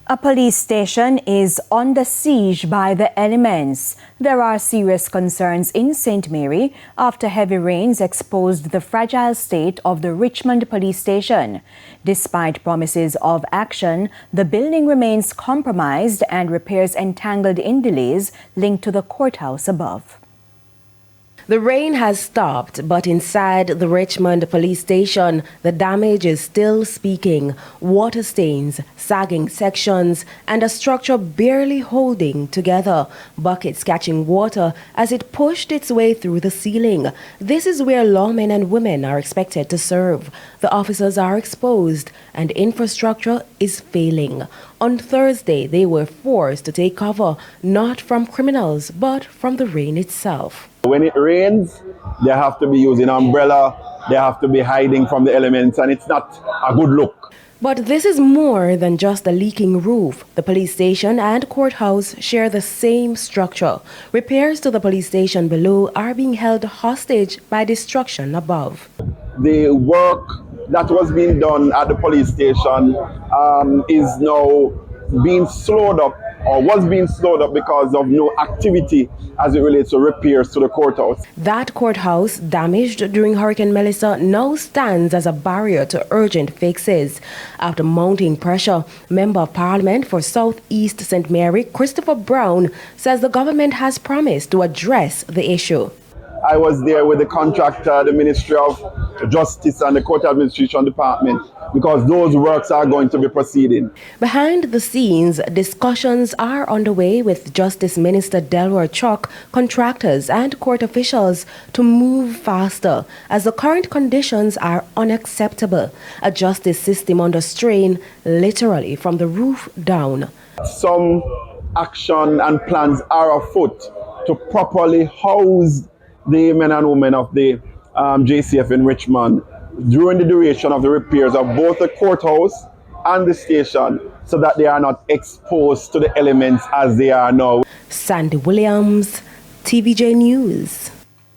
A police station is under siege by the elements. There are serious concerns in St. Mary after heavy rains exposed the fragile state of the Richmond police station. Despite promises of action, the building remains compromised and repairs entangled in delays linked to the courthouse above. The rain has stopped, but inside the Richmond police station, the damage is still speaking. Water stains, sagging sections, and a structure barely holding together. Buckets catching water as it pushed its way through the ceiling. This is where lawmen and women are expected to serve. The officers are exposed, and infrastructure is failing. On Thursday, they were forced to take cover, not from criminals, but from the rain itself. When it rains, they have to be using umbrella, they have to be hiding from the elements, and it's not a good look. But this is more than just a leaking roof. The police station and courthouse share the same structure. Repairs to the police station below are being held hostage by destruction above. The work that was being done at the police station is now being slowed up, or was being slowed up because of no activity as it relates to repairs to the courthouse. That courthouse, damaged during Hurricane Melissa, now stands as a barrier to urgent fixes. After mounting pressure, Member of Parliament for South East St. Mary, Christopher Brown, says the government has promised to address the issue. I was there with the contractor, the Ministry of Justice and the Court Administration Department, because those works are going to be proceeding. Behind the scenes, discussions are underway with Justice Minister Delroy Chuck, contractors and court officials to move faster, as the current conditions are unacceptable. A justice system under strain, literally from the roof down. Some action and plans are afoot to properly house the men and women of the JCF in Richmond during the duration of the repairs of both the courthouse and the station, so that they are not exposed to the elements as they are now. Sandy Williams, TVJ News.